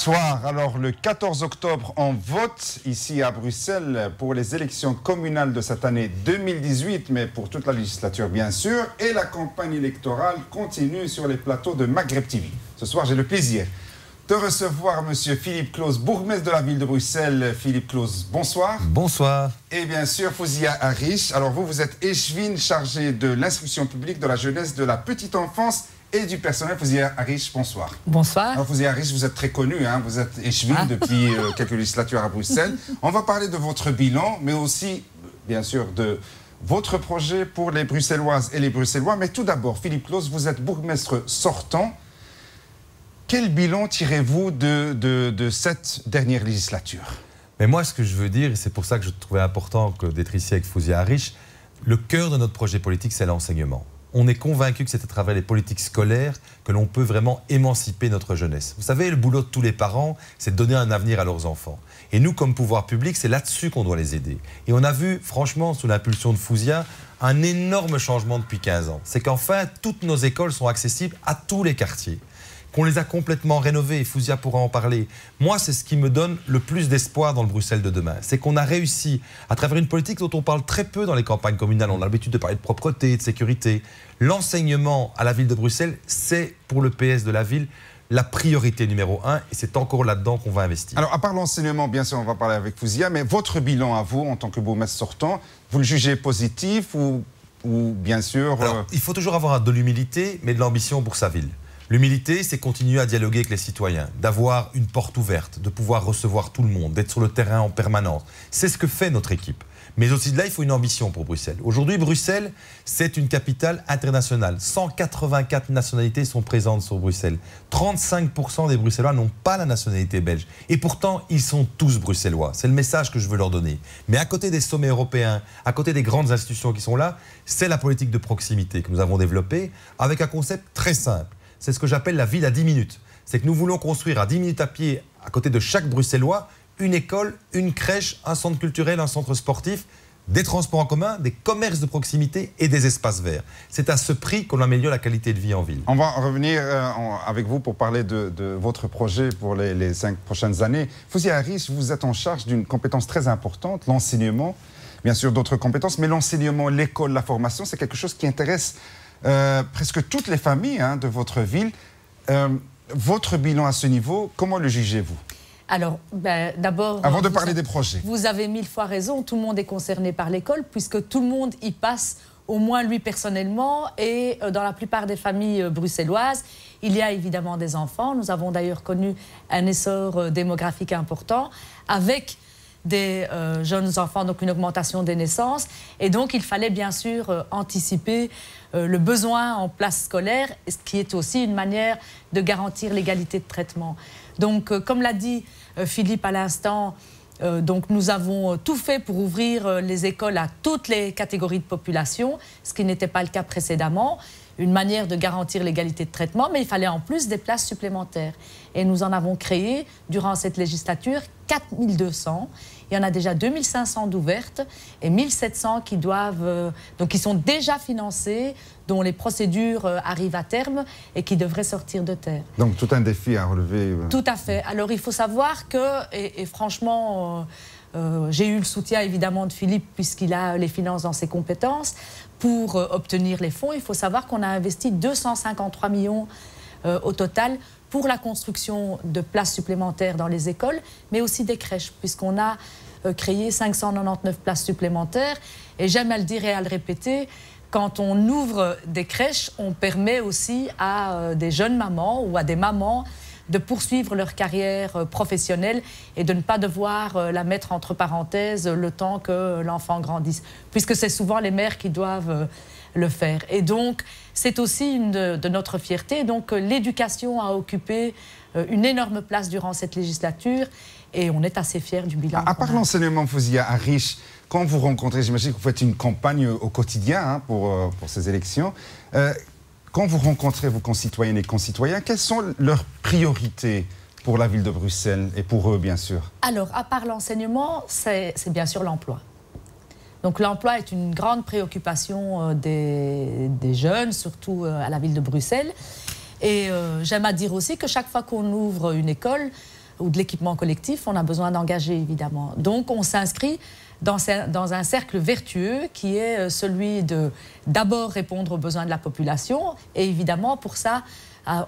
Bonsoir. Alors, le 14 octobre, on vote ici à Bruxelles pour les élections communales de cette année 2018, mais pour toute la législature, bien sûr. Et la campagne électorale continue sur les plateaux de Maghreb TV. Ce soir, j'ai le plaisir de recevoir M. Philippe Claus, bourgmestre de la ville de Bruxelles. Philippe Claus, bonsoir. Bonsoir. Et bien sûr, Fouzia Harish. Alors, vous êtes échevine chargée de l'instruction publique, de la jeunesse, de la petite enfance et du personnel. Fouzia Harish, bonsoir. Bonsoir. Alors, Fouzia Harish, vous êtes très connu, hein, vous êtes échevine depuis quelques législatures à Bruxelles. On va parler de votre bilan, mais aussi, bien sûr, de votre projet pour les Bruxelloises et les Bruxellois. Mais tout d'abord, Philippe Claus, vous êtes bourgmestre sortant. Quel bilan tirez-vous de cette dernière législature? Mais moi, ce que je veux dire, et c'est pour ça que je trouvais important d'être ici avec Fouzia Harish, le cœur de notre projet politique, c'est l'enseignement. On est convaincu que c'est à travers les politiques scolaires que l'on peut vraiment émanciper notre jeunesse. Vous savez, le boulot de tous les parents, c'est de donner un avenir à leurs enfants. Et nous, comme pouvoir public, c'est là-dessus qu'on doit les aider. Et on a vu, franchement, sous l'impulsion de Fouzia, un énorme changement depuis 15 ans. C'est qu'enfin, toutes nos écoles sont accessibles à tous les quartiers. Qu'on les a complètement rénovés, et Fouzia pourra en parler. Moi, c'est ce qui me donne le plus d'espoir dans le Bruxelles de demain. C'est qu'on a réussi, à travers une politique dont on parle très peu dans les campagnes communales, on a l'habitude de parler de propreté, de sécurité. L'enseignement à la ville de Bruxelles, c'est pour le PS de la ville la priorité numéro 1, et c'est encore là-dedans qu'on va investir. Alors, à part l'enseignement, bien sûr, on va parler avec Fouzia, mais votre bilan à vous, en tant que bourgmestre sortant, vous le jugez positif ou bien sûr... Alors, il faut toujours avoir de l'humilité, mais de l'ambition pour sa ville. L'humilité, c'est continuer à dialoguer avec les citoyens, d'avoir une porte ouverte, de pouvoir recevoir tout le monde, d'être sur le terrain en permanence. C'est ce que fait notre équipe. Mais aussi de là, il faut une ambition pour Bruxelles. Aujourd'hui, Bruxelles, c'est une capitale internationale. 184 nationalités sont présentes sur Bruxelles. 35% des Bruxellois n'ont pas la nationalité belge. Et pourtant, ils sont tous bruxellois. C'est le message que je veux leur donner. Mais à côté des sommets européens, à côté des grandes institutions qui sont là, c'est la politique de proximité que nous avons développée avec un concept très simple. C'est ce que j'appelle la ville à 10 minutes. C'est que nous voulons construire à 10 minutes à pied, à côté de chaque Bruxellois, une école, une crèche, un centre culturel, un centre sportif, des transports en commun, des commerces de proximité et des espaces verts. C'est à ce prix qu'on améliore la qualité de vie en ville. On va revenir avec vous pour parler de votre projet pour les 5 prochaines années. Fouzia Harish, vous êtes en charge d'une compétence très importante, l'enseignement, bien sûr d'autres compétences, mais l'enseignement, l'école, la formation, c'est quelque chose qui intéresse presque toutes les familles de votre ville. Votre bilan à ce niveau, comment le jugez-vous? Alors, d'abord... Avant de parler des projets. Vous avez 1000 fois raison, tout le monde est concerné par l'école, puisque tout le monde y passe, au moins lui personnellement, et dans la plupart des familles bruxelloises, il y a évidemment des enfants. Nous avons d'ailleurs connu un essor démographique important, avec des jeunes enfants, donc une augmentation des naissances. Et donc, il fallait bien sûr anticiper le besoin en place scolaire, ce qui est aussi une manière de garantir l'égalité de traitement. Donc, comme l'a dit Philippe à l'instant, donc nous avons tout fait pour ouvrir les écoles à toutes les catégories de population, ce qui n'était pas le cas précédemment. Une manière de garantir l'égalité de traitement, mais il fallait en plus des places supplémentaires. Et nous en avons créé, durant cette législature, 4200. Il y en a déjà 2500 d'ouvertes et 1700 qui doivent, donc qui sont déjà financées, dont les procédures arrivent à terme et qui devraient sortir de terre. Donc tout un défi à relever. Tout à fait. Alors il faut savoir que, et franchement, j'ai eu le soutien évidemment de Philippe puisqu'il a les finances dans ses compétences. Pour obtenir les fonds, il faut savoir qu'on a investi 253 millions au total pour la construction de places supplémentaires dans les écoles, mais aussi des crèches, puisqu'on a créé 599 places supplémentaires. Et j'aime à le dire et à le répéter, quand on ouvre des crèches, on permet aussi à des jeunes mamans ou à des mamans de poursuivre leur carrière professionnelle et de ne pas devoir la mettre entre parenthèses le temps que l'enfant grandisse, puisque c'est souvent les mères qui doivent le faire. Et donc, c'est aussi une de notre fierté. Donc, l'éducation a occupé une énorme place durant cette législature et on est assez fiers du bilan. À part l'enseignement, Fouzia Harish, quand vous rencontrez, j'imagine que vous faites une campagne au quotidien pour ces élections. Quand vous rencontrez vos concitoyennes et concitoyens, quelles sont leurs priorités pour la ville de Bruxelles et pour eux, bien sûr? Alors, à part l'enseignement, c'est bien sûr l'emploi. Donc l'emploi est une grande préoccupation des jeunes, surtout à la ville de Bruxelles. Et j'aime à dire aussi que chaque fois qu'on ouvre une école, ou de l'équipement collectif, on a besoin d'engager, évidemment. Donc, on s'inscrit dans un cercle vertueux qui est celui de d'abord répondre aux besoins de la population. Et évidemment, pour ça,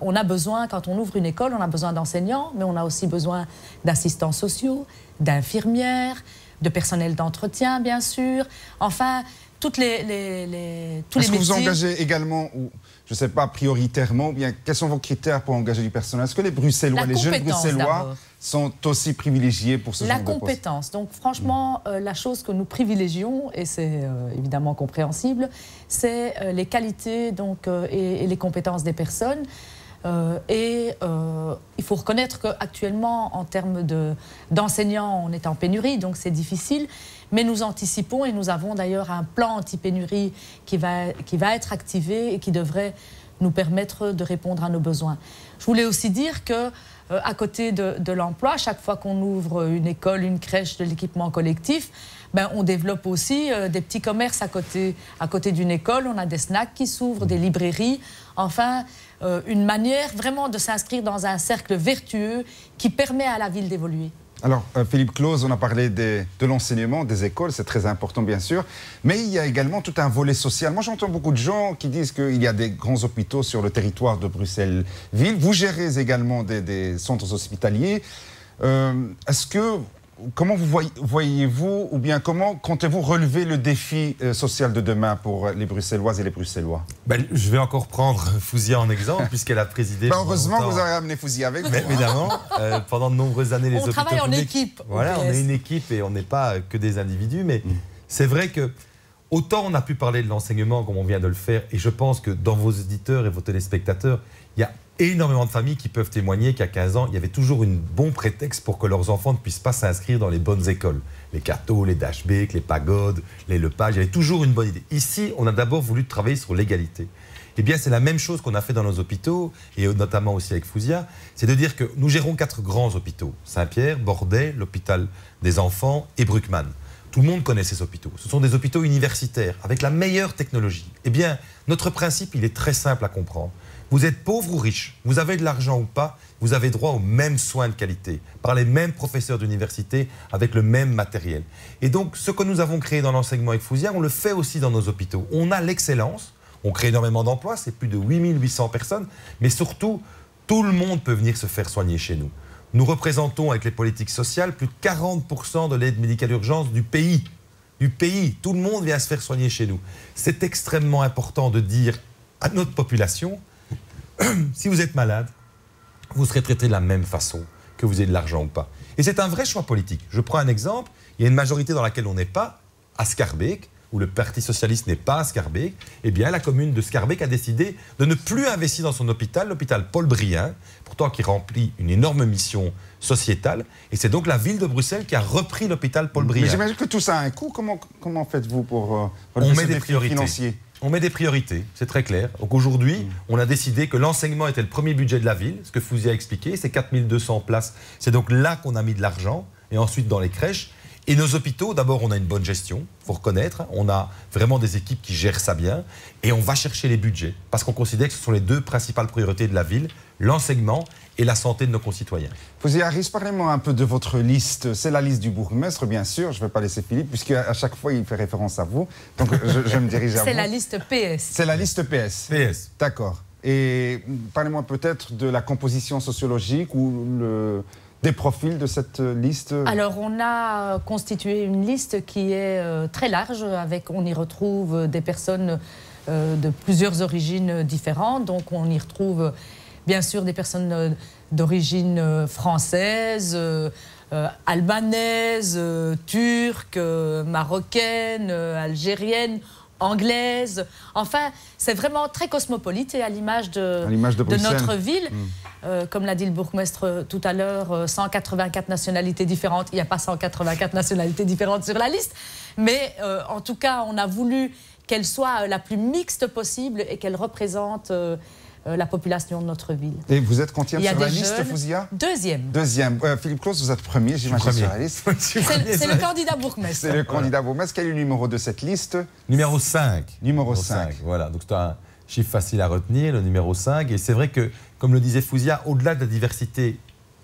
on a besoin, quand on ouvre une école, on a besoin d'enseignants, mais on a aussi besoin d'assistants sociaux, d'infirmières, de personnel d'entretien, bien sûr. Enfin, tous les métiers. Est-ce que vous engagez également, ou je ne sais pas, prioritairement, ou bien quels sont vos critères pour engager du personnel? Est-ce que les Bruxellois, les jeunes Bruxellois sont aussi privilégiés pour ce genre de poste? La compétence. Donc franchement, la chose que nous privilégions, et c'est évidemment compréhensible, c'est les qualités et les compétences des personnes. Il faut reconnaître qu'actuellement, en termes d'enseignants, on est en pénurie, donc c'est difficile. Mais nous anticipons et nous avons d'ailleurs un plan anti-pénurie qui va être activé et qui devrait nous permettre de répondre à nos besoins. Je voulais aussi dire que à côté de l'emploi, chaque fois qu'on ouvre une école, une crèche, de l'équipement collectif, on développe aussi des petits commerces à côté d'une école. On a des snacks qui s'ouvrent, des librairies. Enfin, une manière vraiment de s'inscrire dans un cercle vertueux qui permet à la ville d'évoluer. Alors, Philippe Claus, on a parlé de l'enseignement, des écoles, c'est très important bien sûr, mais il y a également tout un volet social. Moi, j'entends beaucoup de gens qui disent qu'il y a des grands hôpitaux sur le territoire de Bruxelles-Ville. Vous gérez également des centres hospitaliers. Comment voyez-vous, ou bien comment comptez-vous relever le défi social de demain pour les Bruxelloises et les Bruxellois? Je vais encore prendre Fouzia en exemple, puisqu'elle a présidé... heureusement que vous avez amené Fouzia avec vous. Mais évidemment, pendant de nombreuses années, les hôpitaux publics... On travaille en équipe. Voilà, on est une équipe et on n'est pas que des individus, mais c'est vrai que autant on a pu parler de l'enseignement comme on vient de le faire, et je pense que dans vos auditeurs et vos téléspectateurs, il y a énormément de familles qui peuvent témoigner qu'à 15 ans, il y avait toujours un bon prétexte pour que leurs enfants ne puissent pas s'inscrire dans les bonnes écoles. Les Cato, les Dashbeek, les Pagodes, les Lepage, il y avait toujours une bonne idée. Ici, on a d'abord voulu travailler sur l'égalité. Eh bien, c'est la même chose qu'on a fait dans nos hôpitaux, et notamment aussi avec Fouzia, c'est de dire que nous gérons 4 grands hôpitaux. Saint-Pierre, Bordet, l'hôpital des enfants et Bruckmann. Tout le monde connaît ces hôpitaux. Ce sont des hôpitaux universitaires, avec la meilleure technologie. Eh bien, notre principe, il est très simple à comprendre. Vous êtes pauvre ou riche, vous avez de l'argent ou pas, vous avez droit aux mêmes soins de qualité, par les mêmes professeurs d'université, avec le même matériel. Et donc, ce que nous avons créé dans l'enseignement avec Fouzia, on le fait aussi dans nos hôpitaux. On a l'excellence, on crée énormément d'emplois, c'est plus de 8800 personnes, mais surtout, tout le monde peut venir se faire soigner chez nous. Nous représentons, avec les politiques sociales, plus de 40% de l'aide médicale d'urgence du pays. Du pays, tout le monde vient se faire soigner chez nous. C'est extrêmement important de dire à notre population... Si vous êtes malade, vous serez traité de la même façon que vous ayez de l'argent ou pas. Et c'est un vrai choix politique. Je prends un exemple. Il y a une majorité dans laquelle on n'est pas, à Schaerbeek, où le Parti socialiste n'est pas à Schaerbeek. Eh bien, la commune de Schaerbeek a décidé de ne plus investir dans son hôpital, l'hôpital Paul Brien, pourtant qui remplit une énorme mission sociétale. Et c'est donc la ville de Bruxelles qui a repris l'hôpital Paul Brien. Mais j'imagine que tout ça a un coût. Comment faites-vous pour relever ce défi financier ? On met des priorités, c'est très clair. Donc aujourd'hui, on a décidé que l'enseignement était le premier budget de la ville, ce que Fouzia a expliqué, c'est 4200 places. C'est donc là qu'on a mis de l'argent, et ensuite dans les crèches. Et nos hôpitaux, d'abord, on a une bonne gestion, il faut reconnaître. On a vraiment des équipes qui gèrent ça bien. Et on va chercher les budgets, parce qu'on considère que ce sont les 2 principales priorités de la ville, l'enseignement et la santé de nos concitoyens. Fouzia Harris, parlez-moi un peu de votre liste. C'est la liste du bourgmestre, bien sûr. Je ne vais pas laisser Philippe, puisqu'à chaque fois, il fait référence à vous. Donc, je me dirige à vous. C'est la liste PS. C'est la liste PS. PS. D'accord. Et parlez-moi peut-être de la composition sociologique ou des profils de cette liste. Alors, on a constitué une liste qui est très large. On y retrouve des personnes de plusieurs origines différentes. Donc, on y retrouve... bien sûr, des personnes d'origine française, albanaise, turque, marocaine, algérienne, anglaise. Enfin, c'est vraiment très cosmopolite et à l'image de notre ville. Comme l'a dit le bourgmestre tout à l'heure, 184 nationalités différentes. Il n'y a pas 184 nationalités différentes sur la liste. Mais en tout cas, on a voulu qu'elle soit la plus mixte possible et qu'elle représente... la population de notre ville. Et vous êtes combien sur la liste, Fouzia? Deuxième. Philippe Claus, vous êtes premier, j'imagine, sur la liste. C'est le candidat bourgmestre. C'est le candidat bourgmestre. Quel est le numéro de cette liste? Numéro 5. Numéro 5. Voilà, donc c'est un chiffre facile à retenir, le numéro 5. Et c'est vrai que, comme le disait Fouzia, au-delà de la diversité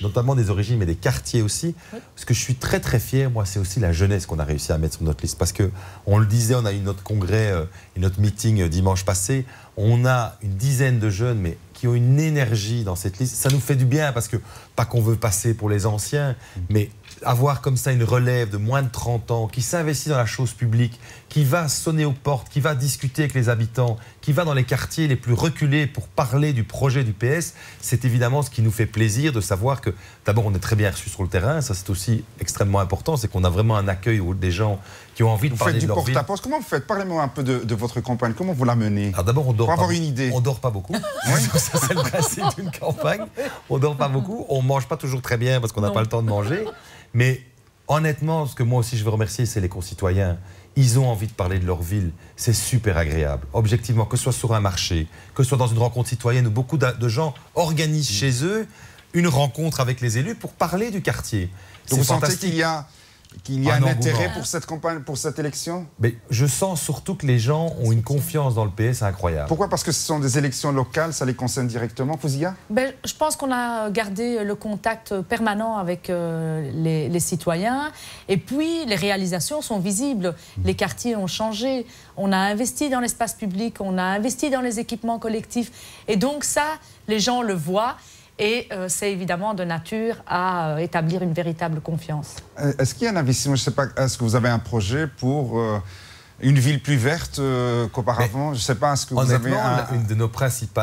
notamment des origines, mais des quartiers aussi. Oui. Ce que je suis très très fier, moi, c'est aussi la jeunesse qu'on a réussi à mettre sur notre liste. Parce qu'on le disait, on a eu notre congrès et notre meeting dimanche passé. On a une dizaine de jeunes, mais qui ont une énergie dans cette liste. Ça nous fait du bien parce que, pas qu'on veut passer pour les anciens, mais avoir comme ça une relève de moins de 30 ans qui s'investit dans la chose publique, qui va sonner aux portes, qui va discuter avec les habitants, qui va dans les quartiers les plus reculés pour parler du projet du PS, c'est évidemment ce qui nous fait plaisir de savoir que, d'abord, on est très bien reçus sur le terrain, ça c'est aussi extrêmement important, c'est qu'on a vraiment un accueil des gens qui ont envie de parler de leur vie. Vous faites du porte-à-porte, comment vous faites? Parlez-moi un peu de votre campagne, comment vous la menez? Alors d'abord, on dort pour pas avoir une idée. On dort pas beaucoup, ça c'est le principe d'une campagne, on dort pas beaucoup, on mange pas toujours très bien parce qu'on n'a pas le temps de manger, mais honnêtement, ce que moi aussi je veux remercier, c'est les concitoyens. Ils ont envie de parler de leur ville, c'est super agréable. Objectivement, que ce soit sur un marché, que ce soit dans une rencontre citoyenne où beaucoup de gens organisent chez eux une rencontre avec les élus pour parler du quartier. Donc vous sentez qu'il y a un intérêt pour cette campagne, pour cette élection? Mais je sens surtout que les gens ont une confiance dans le PS incroyable. Pourquoi? Parce que ce sont des élections locales, ça les concerne directement, Fouzia? Je pense qu'on a gardé le contact permanent avec les citoyens. Et puis, les réalisations sont visibles. Les quartiers ont changé. On a investi dans l'espace public, on a investi dans les équipements collectifs. Et donc ça, les gens le voient. Et c'est évidemment de nature à établir une véritable confiance. Est-ce qu'il y a un investissement, je ne sais pas, est-ce que vous avez un projet pour une ville plus verte qu'auparavant? Je ne sais pas, est-ce que vous avez une de nos principaux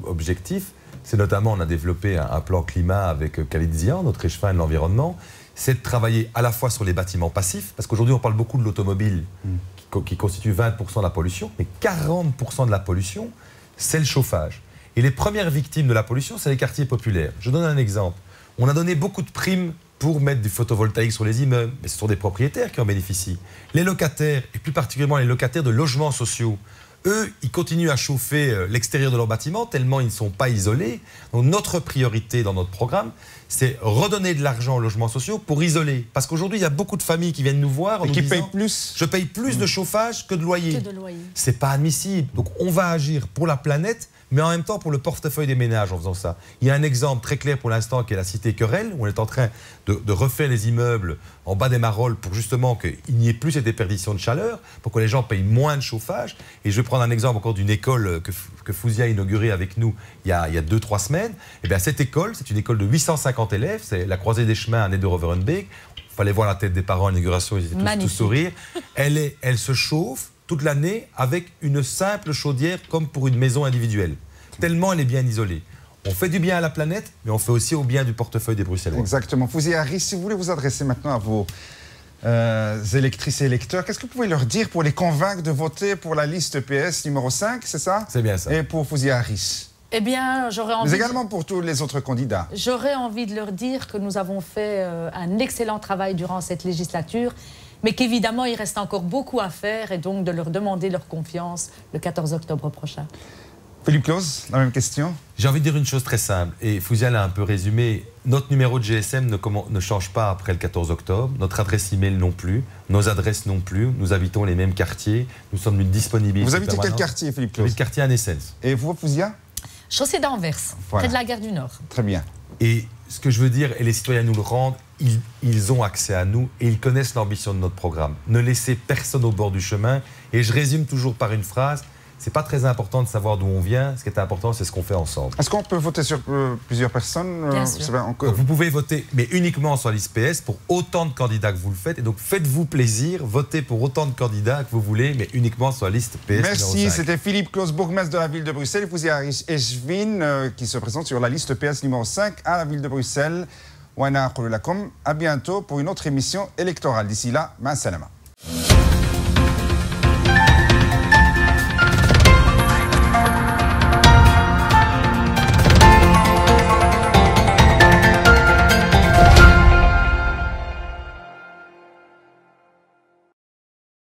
objectifs, c'est notamment, on a développé un plan climat avec Khalid Zian, notre échevin de l'environnement, c'est de travailler à la fois sur les bâtiments passifs, parce qu'aujourd'hui on parle beaucoup de l'automobile qui constitue 20% de la pollution, mais 40% de la pollution, c'est le chauffage. Et les premières victimes de la pollution, c'est les quartiers populaires. Je donne un exemple. On a donné beaucoup de primes pour mettre du photovoltaïque sur les immeubles, mais ce sont des propriétaires qui en bénéficient. Les locataires, et plus particulièrement les locataires de logements sociaux, eux, ils continuent à chauffer l'extérieur de leur bâtiment tellement ils ne sont pas isolés. Donc notre priorité dans notre programme, c'est redonner de l'argent aux logements sociaux pour isoler. Parce qu'aujourd'hui, il y a beaucoup de familles qui viennent nous voir en nous disant, payent plus. Je paye plus de chauffage que de loyer. C'est pas admissible. Donc on va agir pour la planète, mais en même temps pour le portefeuille des ménages en faisant ça. Il y a un exemple très clair pour l'instant qui est la cité Querelle, où on est en train de refaire les immeubles en bas des Marolles pour justement qu'il n'y ait plus cette déperdition de chaleur, pour que les gens payent moins de chauffage. Et je vais prendre un exemple encore d'une école que Fouzia a inaugurée avec nous il y a 2-3 semaines. Et bien cette école, c'est une école de 850 élèves, c'est la Croisée des Chemins à Neder-Overenbeek. Il fallait voir la tête des parents à l'inauguration, ils étaient tous sourire. Elle se chauffe toute l'année avec une simple chaudière comme pour une maison individuelle. Tellement elle est bien isolée. On fait du bien à la planète, mais on fait aussi au bien du portefeuille des Bruxellois. Exactement. Fouzia Harris, si vous voulez vous adresser maintenant à vos électrices et électeurs, qu'est-ce que vous pouvez leur dire pour les convaincre de voter pour la liste PS numéro 5, c'est ça? C'est bien ça. Et pour Fouzia Harris? Eh bien, j'aurais envie... Mais également pour tous les autres candidats. J'aurais envie de leur dire que nous avons fait un excellent travail durant cette législature, mais qu'évidemment, il reste encore beaucoup à faire et donc de leur demander leur confiance le 14 octobre prochain. Philippe Claus, la même question. J'ai envie de dire une chose très simple, et Fouzia l'a un peu résumé. Notre numéro de GSM ne change pas après le 14 octobre, notre adresse email non plus, nos adresses non plus, nous habitons les mêmes quartiers, nous sommes d'une disponibilité Vous habitez permanente. quel quartier, Philippe Claus? Le quartier à Nessens. Et vous, Fouzia? Chaussée d'Anvers, voilà. près de la gare du Nord. Très bien. Et ce que je veux dire, et les citoyens nous le rendent, ils ont accès à nous et ils connaissent l'ambition de notre programme. Ne laissez personne au bord du chemin. Et je résume toujours par une phrase, c'est pas très important de savoir d'où on vient, ce qui est important, c'est ce qu'on fait ensemble. Est-ce qu'on peut voter sur plusieurs personnes? Bien sûr. Vous pouvez voter, mais uniquement sur la liste PS, pour autant de candidats que vous le faites. Et donc faites-vous plaisir, votez pour autant de candidats que vous voulez, mais uniquement sur la liste PS. Merci, c'était Philippe Claus, bourgmestre de la ville de Bruxelles, et Fouzia Harris Eshvin, qui se présente sur la liste PS numéro 5 à la ville de Bruxelles. À bientôt pour une autre émission électorale. D'ici là, ma salama.